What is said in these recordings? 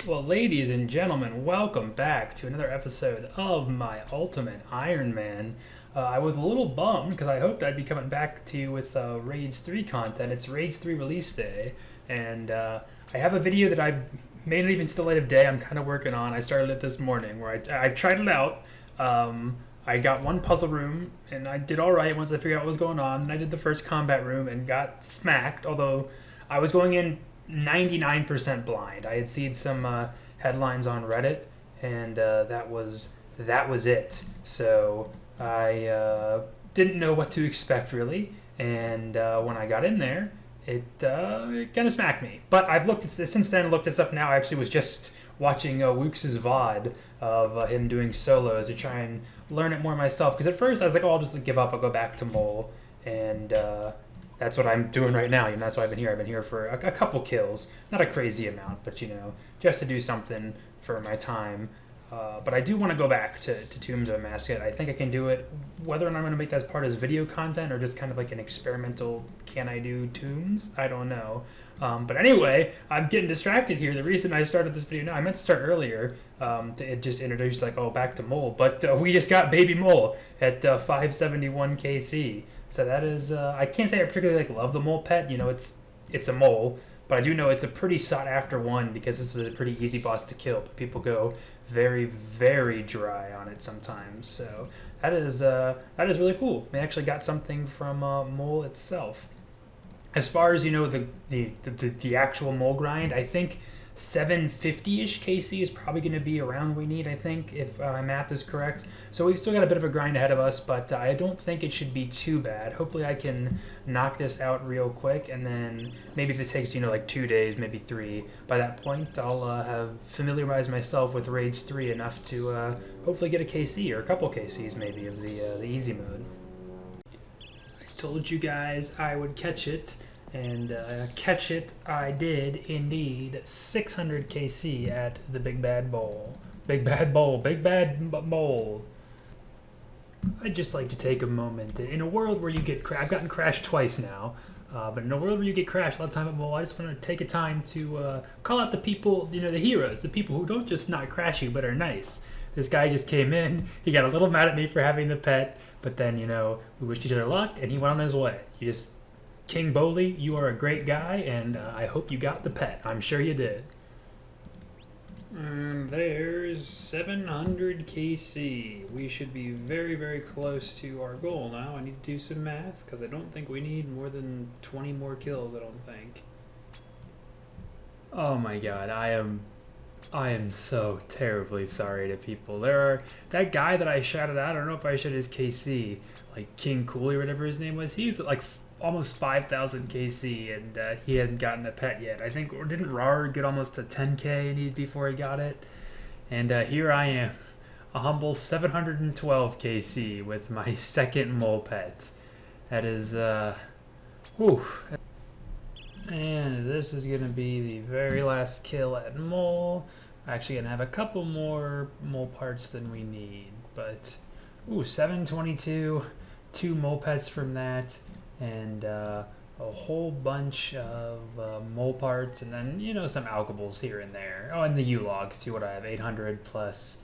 Well, ladies and gentlemen, welcome back to another episode of my Ultimate Iron Man. I was a little bummed because I hoped I'd be coming back to you with Raids 3 content. It's Raids 3 release day, and I have a video that I may not even see the light of day. I'm kind of working on. I started it this morning where I've tried it out. I got one puzzle room, and I did all right once I figured out what was going on. And I did the first combat room and got smacked, although I was going in 99% blind. I had seen some headlines on Reddit, and that was it. So I didn't know what to expect really, and when I got in there, it kind of smacked me. But I've looked at since then. Looked at stuff now. I actually was just watching Wooks' VOD of him doing solos to try and learn it more myself. Because at first I was like, oh, I'll just give up. I'll go back to Mole, and that's what I'm doing right now. That's why I've been here. I've been here for a couple kills, not a crazy amount, but just to do something for my time. But I do want to go back to Tombs of Amascut. I think I can do it. Whether or not I'm going to make that as part as video content or just kind of like an experimental, can I do Tombs? I don't know. But anyway, I'm getting distracted here. The reason I started this video now, I meant to start earlier to just introduce back to Mole. But we just got Baby Mole at 571 KC. So that is, I can't say I particularly love the mole pet. It's a mole, but I do know it's a pretty sought after one because this is a pretty easy boss to kill. But people go very, very dry on it sometimes. So that is really cool. They actually got something from Mole itself. As far as the actual mole grind, I think 750-ish KC is probably going to be around what we need, I think, if my math is correct. So we've still got a bit of a grind ahead of us, but I don't think it should be too bad. Hopefully I can knock this out real quick, and then maybe if it takes, like 2 days, maybe 3, by that point I'll have familiarized myself with Raids 3 enough to hopefully get a KC, or a couple KCs maybe, of the easy mode. I told you guys I would catch it. And catch it, I did indeed. 600 KC at the Big Bad Bowl. Big Bad Bowl, Big Bad Bowl. I'd just like to take a moment. In a world where you get I've gotten crashed twice now, but in a world where you get crashed all the time at Bowl, I just want to take a time to call out the people, the heroes, the people who don't just not crash you but are nice. This guy just came in, he got a little mad at me for having the pet, but then, we wished each other luck, and he went on his way. King Bowley, you are a great guy, and I hope you got the pet. I'm sure you did. And there's 700 KC. We should be very, very close to our goal now. I need to do some math, because I don't think we need more than 20 more kills, I don't think. Oh my god, I am so terribly sorry to people. That guy that I shouted out, I don't know if I shouted his KC, like King Cooley or whatever his name was, he was like almost 5,000 KC, and he hadn't gotten the pet yet. I think, or didn't Rar get almost to 10k before he got it? And here I am, a humble 712 KC with my second mole pet. That is, whew. And this is gonna be the very last kill at Mole. I'm actually gonna have a couple more mole parts than we need, but 722, 2 mole pets from that, and a whole bunch of mole parts, and then some alkables here and there. Oh, and the U-logs too. What I have, 800 plus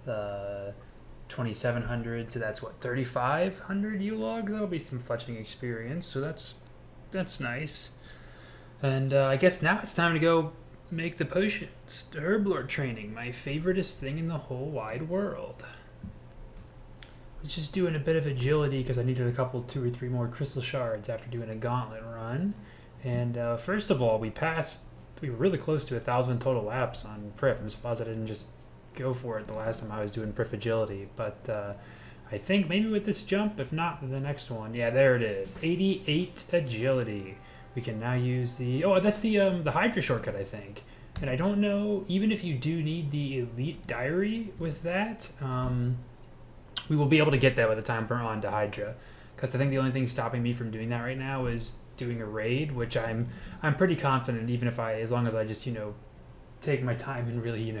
2,700, so that's what, 3,500 U-logs. That'll be some fletching experience, so that's nice. And I guess now it's time to go make the potions. The Herblord training, my favoriteest thing in the whole wide world. I was just doing a bit of agility because I needed a couple, 2 or 3 more crystal shards after doing a gauntlet run. And first of all, we were really close to 1,000 total laps on Prif. I'm surprised I didn't just go for it the last time I was doing Prif agility. But I think maybe with this jump, if not the next one. Yeah, there it is. 88 agility. We can now use that's the Hydra shortcut, I think. And I don't know, even if you do need the Elite Diary with that, we will be able to get that by the time we're on to Hydra. Because I think the only thing stopping me from doing that right now is doing a raid, which I'm pretty confident, even if as long as I just, take my time and really,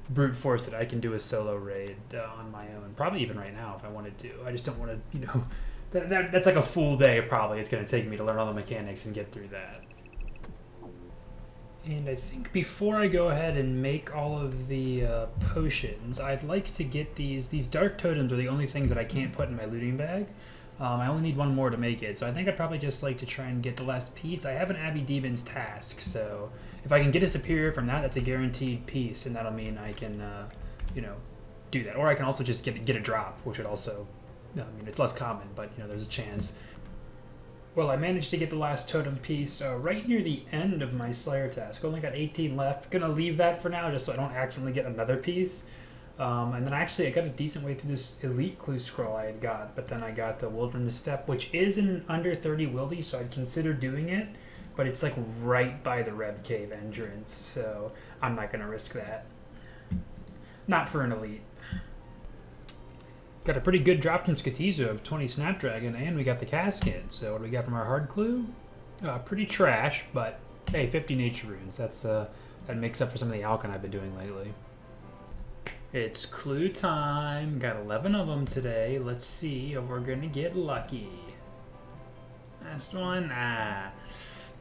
brute force it, I can do a solo raid on my own. Probably even right now if I wanted to. I just don't want to, that's like a full day probably it's going to take me to learn all the mechanics and get through that. And I think before I go ahead and make all of the potions, I'd like to get these dark totems are the only things that I can't put in my looting bag. I only need one more to make it, so I think I'd probably just like to try and get the last piece. I have an Abbey Demon's task, so if I can get a superior from that, that's a guaranteed piece, and that'll mean I can, you know, do that. Or I can also just get a drop, which would also, I mean, it's less common, but you know, there's a chance. Well, I managed to get the last totem piece right near the end of my Slayer task. Only got 18 left. Gonna leave that for now just so I don't accidentally get another piece. And then actually I got a decent way through this elite clue scroll I had got, but then I got the wilderness step, which is an under 30 wildy, so I'd consider doing it, but it's like right by the Rev Cave entrance, so I'm not gonna risk that. Not for an elite. Got a pretty good drop from Skatizo of 20 Snapdragon, and we got the casket. So what do we got from our hard clue? Pretty trash, but hey, 50 nature runes. That makes up for some of the alchemy I've been doing lately. It's clue time. Got 11 of them today. Let's see if we're gonna get lucky. Last one,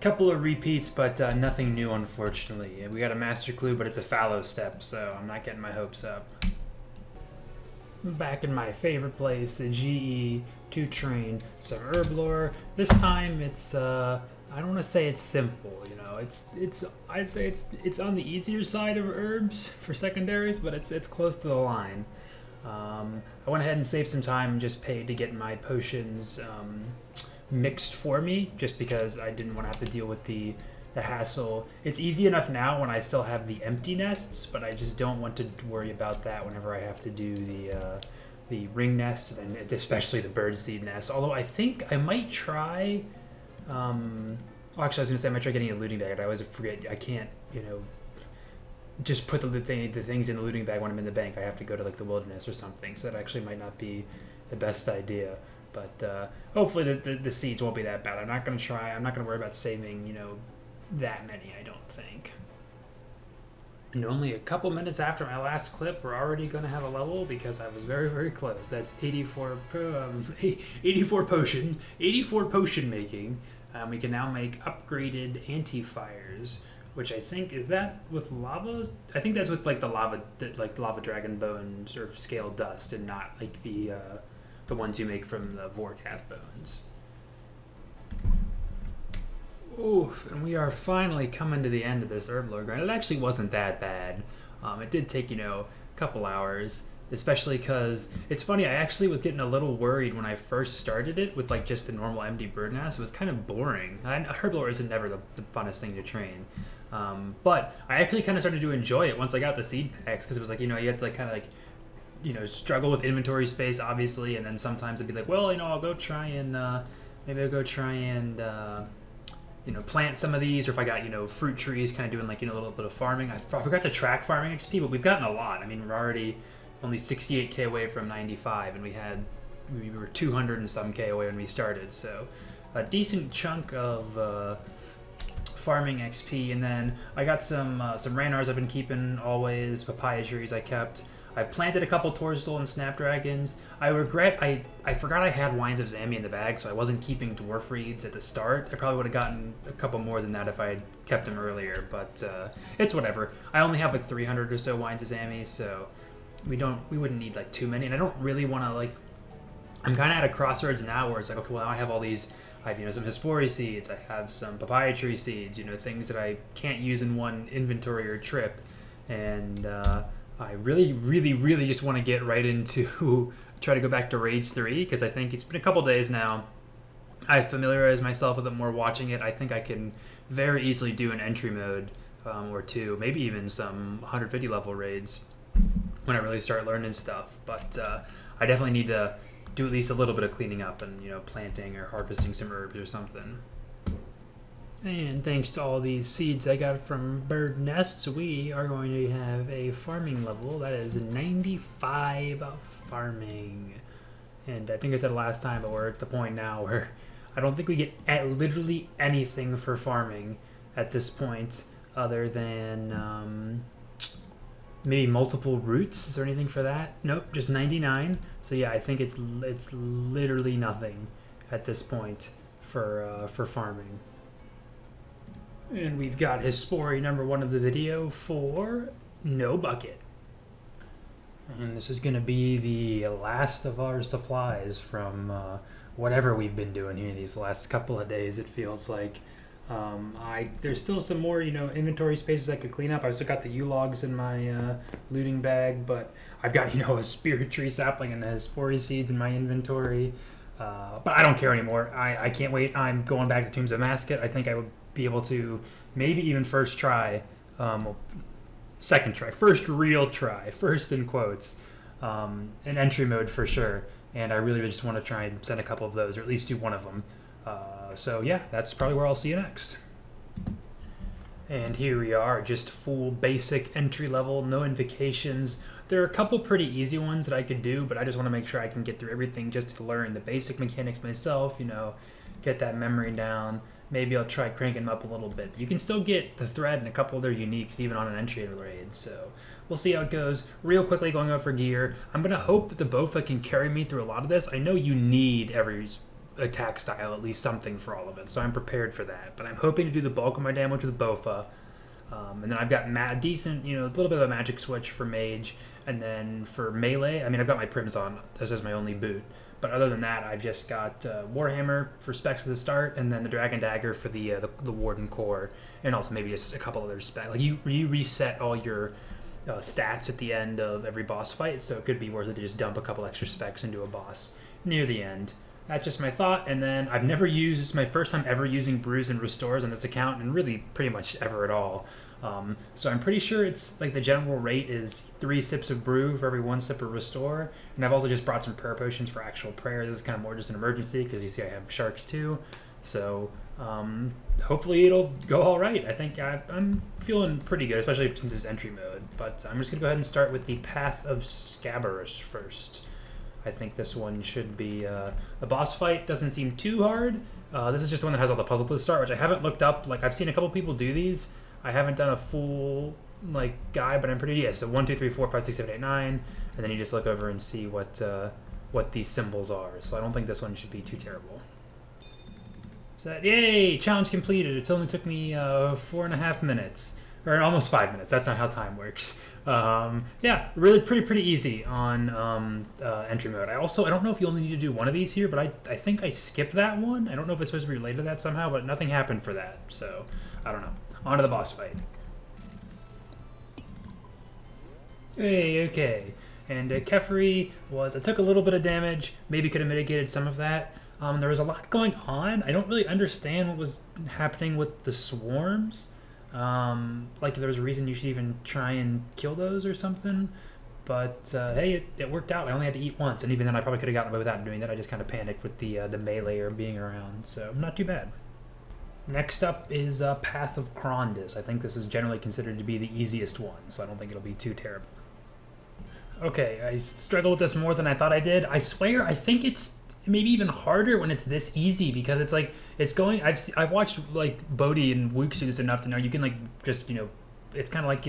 couple of repeats, but nothing new, unfortunately. We got a master clue, but it's a fallow step, so I'm not getting my hopes up. Back in my favorite place, the GE, to train some herblore. This time it's I don't want to say it's simple, you know. I'd say it's on the easier side of herbs for secondaries, but it's close to the line. I went ahead and saved some time and just paid to get my potions mixed for me, just because I didn't want to have to deal with the hassle. It's easy enough now when I still have the empty nests, but I just don't want to worry about that whenever I have to do the ring nests, and especially the birdseed nest. Although I think I might try. Actually, I was gonna say I might try getting a looting bag. I always forget. I can't, you know, just put the things in the looting bag when I'm in the bank. I have to go to like the wilderness or something. So that actually might not be the best idea. But hopefully the seeds won't be that bad. I'm not gonna try. I'm not gonna worry about saving, you know, that many, I don't think. And only a couple minutes after my last clip, we're already going to have a level because I was very, very close. That's 84 potion making. We can now make upgraded anti-fires, which I think, is that with lavas? I think that's with like the lava dragon bones or scale dust, and not like the ones you make from the Vorkath bones. Oof, and we are finally coming to the end of this herblore grind. It actually wasn't that bad. It did take, you know, a couple hours, especially because it's funny, I actually was getting a little worried when I first started it with like just the normal MD bird nest. It was kind of boring. Herblore isn't never the funnest thing to train. But I actually kind of started to enjoy it once I got the seed packs, because it was like, you know, you had to like kind of like, you know, struggle with inventory space, obviously, and then sometimes it'd be like, well, you know, I'll go try and, maybe I'll go try and, you know, plant some of these, or if I got, you know, fruit trees, kind of doing like, you know, a little bit of farming. I forgot to track farming XP, but we've gotten a lot. I mean, we're already only 68k away from 95, and we were 200 and some k away when we started, so a decent chunk of farming XP. And then I got some ranars I've been keeping always, papaya trees I kept. I planted a couple Torsdal and Snapdragons. I regret I forgot I had Wines of Zammy in the bag, so I wasn't keeping Dwarf Reeds at the start. I probably would have gotten a couple more than that if I had kept them earlier, but it's whatever. I only have like 300 or so Wines of Zammy, so we wouldn't need like too many, and I don't really want to like. I'm kind of at a crossroads now where it's like, okay, well, now I have all these. I have, you know, some Hespori seeds. I have some papaya tree seeds. You know, things that I can't use in one inventory or trip, and I really, really, really just want to get right into try to go back to Raids 3, because I think it's been a couple days now. I familiarized myself with it more watching it. I think I can very easily do an entry mode or two, maybe even some 150 level raids when I really start learning stuff. But I definitely need to do at least a little bit of cleaning up and, you know, planting or harvesting some herbs or something. And thanks to all these seeds I got from bird nests, we are going to have a farming level that is 95 farming. And I think I said last time, but we're at the point now where I don't think we get at literally anything for farming at this point other than maybe multiple roots. Is there anything for that? Nope, just 99. So yeah, I think it's literally nothing at this point for farming. And we've got his story number 1 of the video for no bucket. And this is going to be the last of our supplies from whatever we've been doing here these last couple of days, it feels like. There's still some more, inventory spaces I could clean up. I've still got the U-logs in my looting bag, but I've got, a spirit tree sapling and the Hespori seeds in my inventory. But I don't care anymore. I can't wait. I'm going back to Tombs of Amascut. I think I would be able to maybe even first try, second try, first real try, first in quotes, in entry mode for sure. And I really just want to try and send a couple of those, or at least do one of them. So yeah, that's probably where I'll see you next. And here we are, just full basic entry level, no invocations. There are a couple pretty easy ones that I could do, but I just want to make sure I can get through everything just to learn the basic mechanics myself, get that memory down. Maybe I'll try cranking them up a little bit. You can still get the thread and a couple of their uniques even on an entry raid, so we'll see how it goes. Real quickly going over gear, I'm going to hope that the Bofa can carry me through a lot of this. I know you need every attack style, at least something for all of it, so I'm prepared for that. But I'm hoping to do the bulk of my damage with Bofa. And then I've got decent, a little bit of a magic switch for mage. And then for melee, I've got my prims on. This is my only boot. But other than that, I've just got Warhammer for specs at the start, and then the Dragon Dagger for the Warden Core, and also maybe just a couple other specs. Like you reset all your stats at the end of every boss fight, so it could be worth it to just dump a couple extra specs into a boss near the end. That's just my thought. And then I've never used, this is my first time ever using brews and restores on this account, and really pretty much ever at all. So I'm pretty sure it's like the general rate is 3 sips of brew for every 1 sip of restore. And I've also just brought some prayer potions for actual prayer. This is kind of more just an emergency because you see I have sharks too. So hopefully it'll go all right. I think I'm feeling pretty good, especially since it's entry mode. But I'm just going to go ahead and start with the Path of Scabarus first. I think this one should be a boss fight. Doesn't seem too hard. This is just the one that has all the puzzles to start, which I haven't looked up. Like, I've seen a couple people do these. I haven't done a full guide, but I'm pretty, so 1, 2, 3, 4, 5, 6, 7, 8, 9, and then you just look over and see what these symbols are. So I don't think this one should be too terrible. So yay, challenge completed. It only took me 4.5 minutes, or almost 5 minutes. That's not how time works. Yeah, really pretty easy on entry mode. I don't know if you only need to do one of these here, but I think I skipped that one. I don't know if it's supposed to be related to that somehow, but nothing happened for that. So I don't know. On to the boss fight. Hey, okay. And Kefri I took a little bit of damage, maybe could have mitigated some of that. There was a lot going on. I don't really understand what was happening with the swarms. Like if there was a reason you should even try and kill those or something. But hey, it worked out. I only had to eat once, and even then I probably could have gotten away without doing that. I just kind of panicked with the melee being around, so not too bad. Next up is Path of Krondis. I think this is generally considered to be the easiest one, so I don't think it'll be too terrible. Okay, I struggle with this more than I thought I did. I swear, I think it's maybe even harder when it's this easy, because it's like, it's going, I've watched like Bodhi and Wuxus enough to know you can just, it's kind of like,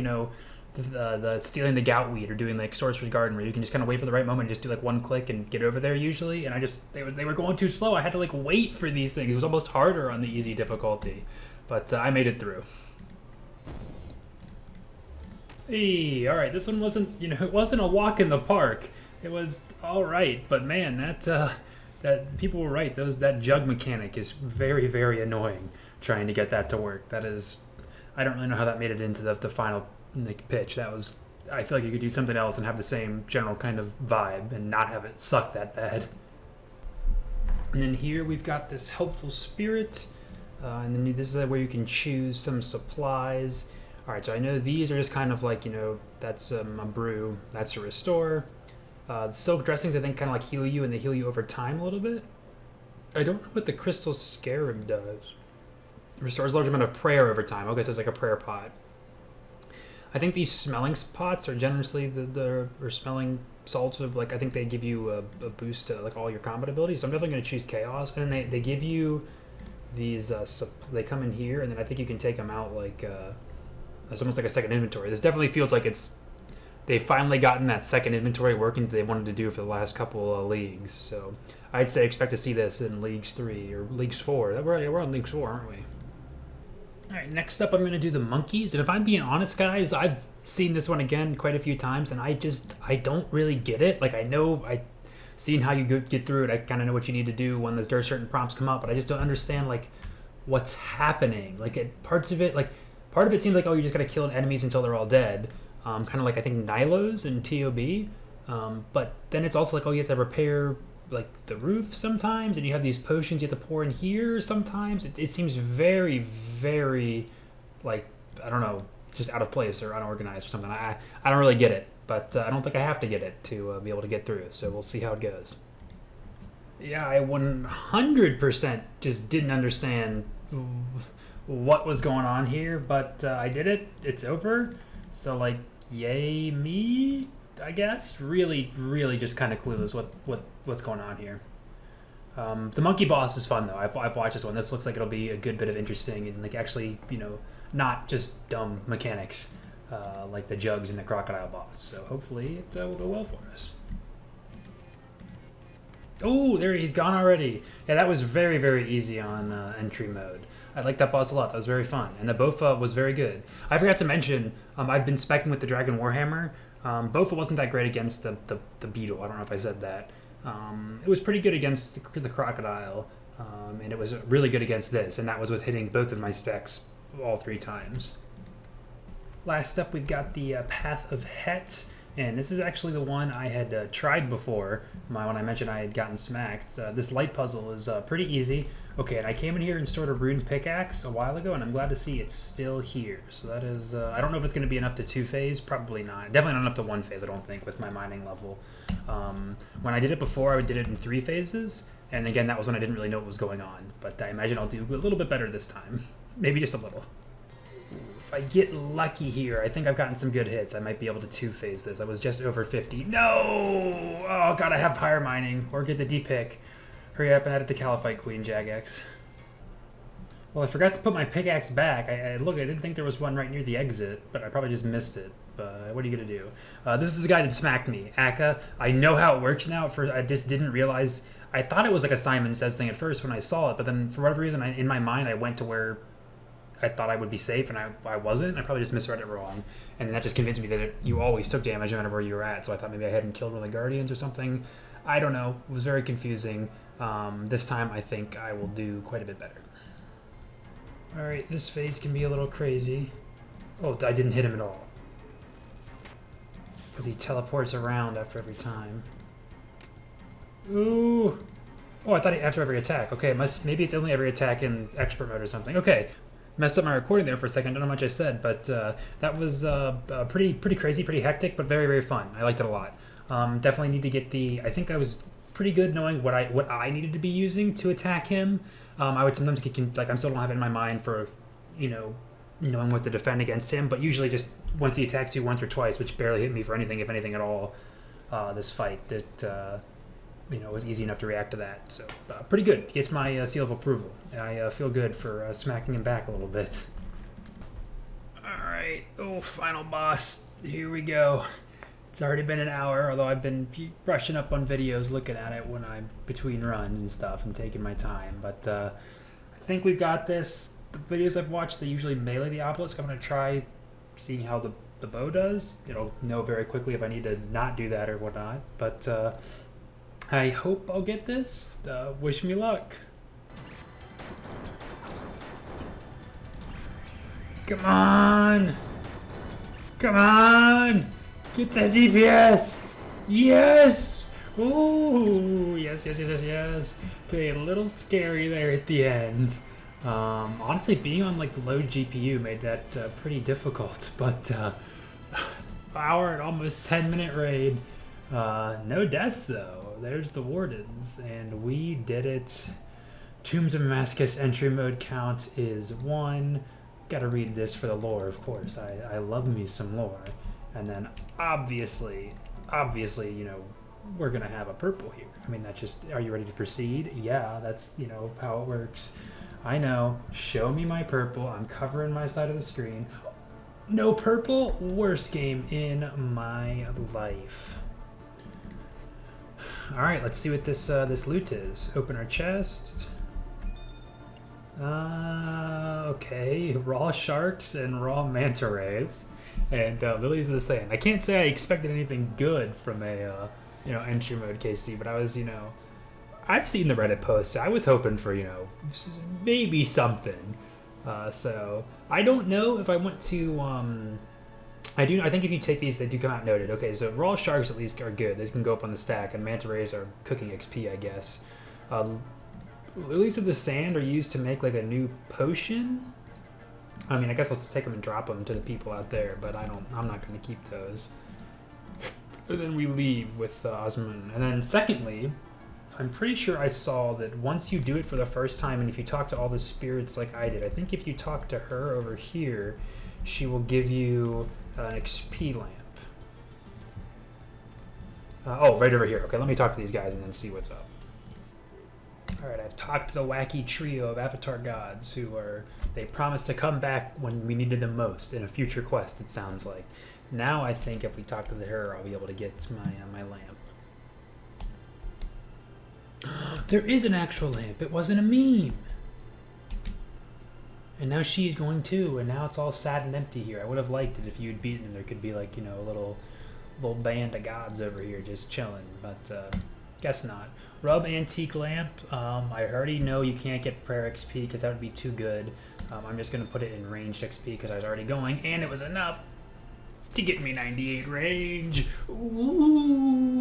the stealing the gout weed or doing like Sorcerer's Garden, where you can just kind of wait for the right moment and just do like one click and get over there usually. And they were going too slow. I had to wait for these things. It was almost harder on the easy difficulty, but I made it through. Hey, all right. This one wasn't, it wasn't a walk in the park. It was all right, but man, that people were right. That jug mechanic is very, very annoying. Trying to get that to work. That is, I don't really know how that made it into the final pitch. I feel like you could do something else and have the same general kind of vibe and not have it suck that bad. And then here we've got this helpful spirit, and then this is where you can choose some supplies. All right, so I know these are just kind of like, that's a brew, that's a restore. The silk dressings I think kind of heal you, and they heal you over time a little bit. I don't know what the crystal scarab does. Restores a large amount of prayer over time. Okay, so it's like a prayer pot. I think these smelling pots are generously or smelling salts. I think they give you a boost to all your combat abilities. So I'm definitely going to choose chaos. And then they give you these. They come in here, and then I think you can take them out it's almost like a second inventory. This definitely feels like they've finally gotten that second inventory working that they wanted to do for the last couple of leagues. So I'd say expect to see this in Leagues 3 or Leagues 4. We're on Leagues 4, aren't we? All right, next up I'm going to do the monkeys. And if I'm being honest, guys, I've seen this one again quite a few times, and I don't really get it. Like, I know, seeing how you get through it, I kind of know what you need to do when there's certain prompts come up, but I just don't understand, like, what's happening. Like, part of it seems like, oh, you just got to kill enemies until they're all dead. Kind of like, I think, Nilo's and TOB. But then it's also like, oh, you have to repair like the roof sometimes, and you have these potions you have to pour in here sometimes. It seems very, very, like, I don't know, just out of place or unorganized or something. I don't really get it, but I don't think I have to get it to be able to get through, so we'll see how it goes. Yeah, I 100% just didn't understand what was going on here, but I did it. It's over, so, like, yay me, I guess. Really, really just kind of clueless what's going on here. The monkey boss is fun, though. I've watched this one. This looks like it'll be a good bit of interesting and, like, actually, you know, not just dumb mechanics like the jugs and the crocodile boss. So hopefully it will go well for us. Oh, there he's gone already. Yeah, that was very, very easy on entry mode. I liked that boss a lot. That was very fun. And the Bofa was very good. I forgot to mention, I've been specking with the Dragon Warhammer. Bofa wasn't that great against the beetle. I don't know if I said that. It was pretty good against the crocodile, and it was really good against this, and that was with hitting both of my specs all 3 times. Last up, we've got the Path of Het, and this is actually the one I had tried before when I mentioned I had gotten smacked. This light puzzle is pretty easy. Okay, and I came in here and stored a rune pickaxe a while ago, and I'm glad to see it's still here. So that is, I don't know if it's going to be enough to 2-phase, probably not. Definitely not enough to 1-phase, I don't think, with my mining level. When I did it before, I did it in 3 phases, and again, that was when I didn't really know what was going on. But I imagine I'll do a little bit better this time. Maybe just a little. If I get lucky here, I think I've gotten some good hits. I might be able to 2-phase this. I was just over 50. No! Oh, gotta have higher mining, or get the D-pick. Hurry up and edit the Caliphite Queen, Jagex. Well, I forgot to put my pickaxe back. I didn't think there was one right near the exit, but I probably just missed it. But what are you going to do? This is the guy that smacked me, Akka. I know how it works now. At first, I just didn't realize. I thought it was like a Simon Says thing at first when I saw it, but then for whatever reason, in my mind, I went to where I thought I would be safe, and I wasn't. I probably just misread it wrong. And that just convinced me that you always took damage no matter where you were at, so I thought maybe I hadn't killed one of the Guardians or something. I don't know. It was very confusing. This time I think I will do quite a bit better. Alright, this phase can be a little crazy. Oh, I didn't hit him at all. Because he teleports around after every time. Ooh! Oh, I thought after every attack. Okay, maybe it's only every attack in expert mode or something. Okay, messed up my recording there for a second. Don't know how much I said, but that was pretty crazy, pretty hectic, but very, very fun. I liked it a lot. Definitely need to get the... I think I was pretty good knowing what I needed to be using to attack him. I would sometimes get like I still don't have it in my mind for, you know, knowing what to defend against him, but usually just once he attacks you once or twice, which barely hit me for anything, if anything at all, this fight, that you know, was easy enough to react to that. So pretty good. Gets my seal of approval. I feel good for smacking him back a little bit. All right. Oh, final boss. Here we go. It's already been an hour, although I've been brushing up on videos, looking at it when I'm between runs and stuff and taking my time. But I think we've got this. The videos I've watched, they usually melee the obelisk. I'm going to try seeing how the bow does. It'll know very quickly if I need to not do that or whatnot. But I hope I'll get this. Wish me luck. Come on! Come on! Get that DPS! Yes! Ooh, yes. Okay, a little scary there at the end. Honestly, being on like low GPU made that pretty difficult, but hour and almost 10-minute raid. No deaths though. There's the wardens, and we did it. Tombs of Amascut entry mode count is 1. Gotta read this for the lore, of course. I love me some lore. And then obviously, you know, we're gonna have a purple here. I mean, that's just, are you ready to proceed? Yeah, that's, you know, how it works. I know, show me my purple. I'm covering my side of the screen. No purple? Worst game in my life. All right, let's see what this loot is. Open our chest. Okay, raw sharks and raw manta rays, and lilies of the sand. I can't say I expected anything good from a entry mode KC, but I was I've seen the Reddit posts. I was hoping for maybe something. So I don't know if I want to. I think if you take these, they do come out noted. Okay, so raw sharks at least are good. They can go up on the stack, and manta rays are cooking XP, I guess. Lilies of the sand are used to make like a new potion. I mean, I guess I'll just take them and drop them to the people out there, but I'm not going to keep those. And then we leave with Osmond. And then secondly, I'm pretty sure I saw that once you do it for the first time, and if you talk to all the spirits like I did, I think if you talk to her over here, she will give you an XP lamp. Right over here. Okay, let me talk to these guys and then see what's up. Alright, I've talked to the wacky trio of Avatar gods they promised to come back when we needed them most in a future quest, it sounds like. Now I think if we talk to her, I'll be able to get my lamp. There is an actual lamp. It wasn't a meme. And now she's going too, and now it's all sad and empty here. I would have liked it if you'd beaten them. There could be like, a little band of gods over here just chilling, but guess not. Rub antique lamp. I already know you can't get prayer XP because that would be too good. I'm just going to put it in ranged XP because I was already going, and it was enough to get me 98 range. Ooh.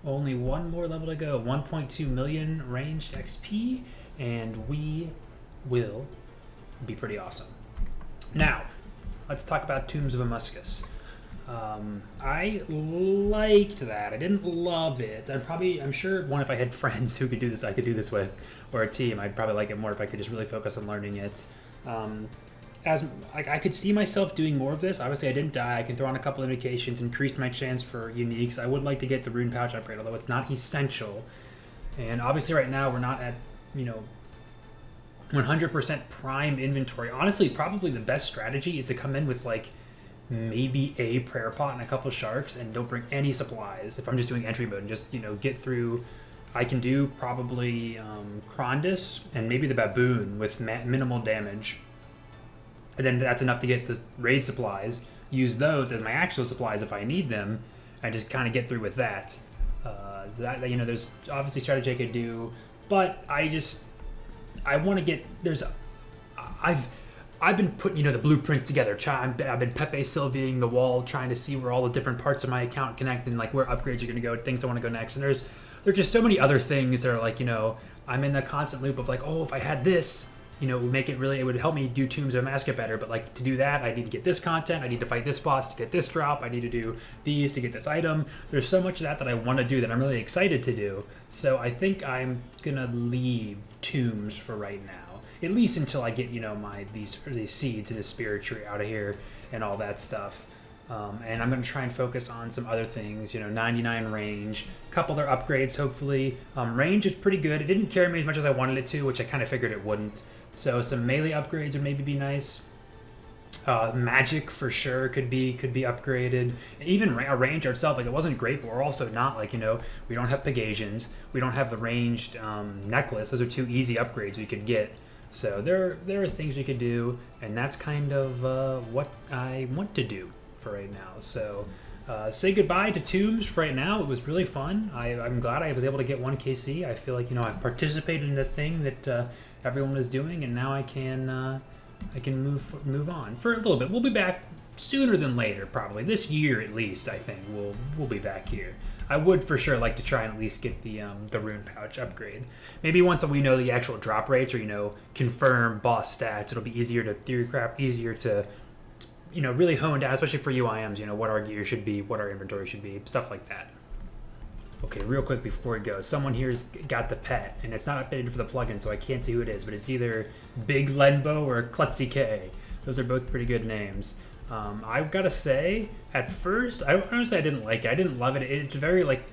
Only one more level to go. 1.2 million ranged XP, and we will be pretty awesome. Now, let's talk about Tombs of Amascut. I liked that. I didn't love it. I'm sure if I had friends who could do this, I could do this with, or a team, I'd probably like it more if I could just really focus on learning it. I could see myself doing more of this. Obviously, I didn't die. I can throw on a couple indications, increase my chance for uniques. I would like to get the rune pouch upgrade, although it's not essential. And obviously, right now we're not at 100% prime inventory. Honestly, probably the best strategy is to come in with like maybe a prayer pot and a couple sharks and don't bring any supplies if I'm just doing entry mode and just get through. I can do probably Krondus and maybe the baboon with minimal damage, and then that's enough to get the raid supplies, use those as my actual supplies if I need them, and just kind of get through with that. There's obviously strategy I could do, but I want to get I've been putting the blueprints together. I've been Pepe Sylviaing the wall, trying to see where all the different parts of my account connect and like where upgrades are going to go, things I want to go next. And there's just so many other things that are like I'm in the constant loop of like, oh, if I had this, it would help me do Tombs of Amascut better. But like to do that, I need to get this content. I need to fight this boss to get this drop. I need to do these to get this item. There's so much of that I want to do that I'm really excited to do. So I think I'm gonna leave Tombs for right now. At least until I get, these seeds in the spirit tree out of here and all that stuff. And I'm going to try and focus on some other things, 99 range, a couple other upgrades, hopefully. Range is pretty good. It didn't carry me as much as I wanted it to, which I kind of figured it wouldn't. So some melee upgrades would maybe be nice. Magic for sure could be upgraded. Even range itself, like it wasn't great, but we're also not like, we don't have Pegasians. We don't have the ranged necklace. Those are two easy upgrades we could get. So there are things we could do, and that's kind of what I want to do for right now. So say goodbye to Tombs for right now. It was really fun. I'm glad I was able to get 1 KC. I feel like I've participated in the thing that everyone is doing, and now I can move on for a little bit. We'll be back sooner than later, probably this year at least. I think we'll be back here. I would for sure like to try and at least get the rune pouch upgrade. Maybe once we know the actual drop rates or confirm boss stats, it'll be easier to theorycraft, easier to really hone down, especially for UIMs. What our gear should be, what our inventory should be, stuff like that. Okay, real quick before we go, someone here's got the pet, and it's not updated for the plugin, so I can't see who it is, but it's either Big Lenbo or Klutzy K. Those are both pretty good names. I've got to say, at first, honestly I didn't like it. I didn't love it. It's very like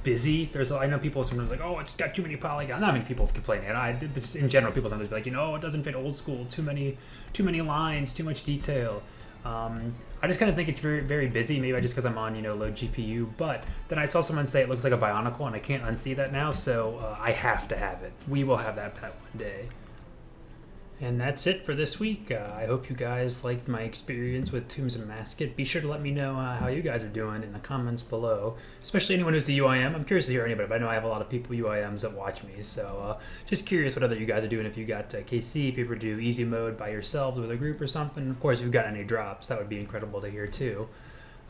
busy. I know people sometimes like, oh, it's got too many polygons. Not many people complain it. Just in general, people sometimes be like, it doesn't fit old school. Too many lines, too much detail. I just kind of think it's very, very busy. Maybe just because I'm on, low GPU. But then I saw someone say it looks like a Bionicle, and I can't unsee that now. So I have to have it. We will have that pet one day. And that's it for this week. I hope you guys liked my experience with Tombs and Amascut. Be sure to let me know how you guys are doing in the comments below, especially anyone who's the UIM. I'm curious to hear anybody, but I know I have a lot of people UIMs that watch me, so just curious what other you guys are doing. If you got KC, if you ever do easy mode by yourselves with a group or something. Of course, if you've got any drops, that would be incredible to hear too.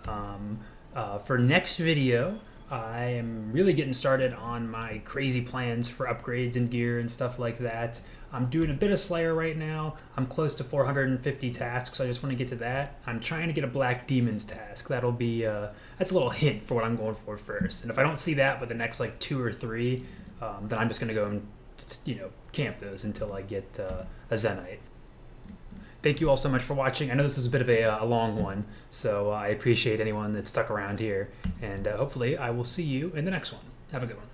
For next video, I am really getting started on my crazy plans for upgrades and gear and stuff like that. I'm doing a bit of Slayer right now. I'm close to 450 tasks, so I just want to get to that. I'm trying to get a Black Demons task. That'll be, that's a little hint for what I'm going for first. And if I don't see that with the next like 2 or 3, then I'm just going to go and, camp those until I get a Zenite. Thank you all so much for watching. I know this was a bit of a long one, so I appreciate anyone that stuck around here. And hopefully I will see you in the next one. Have a good one.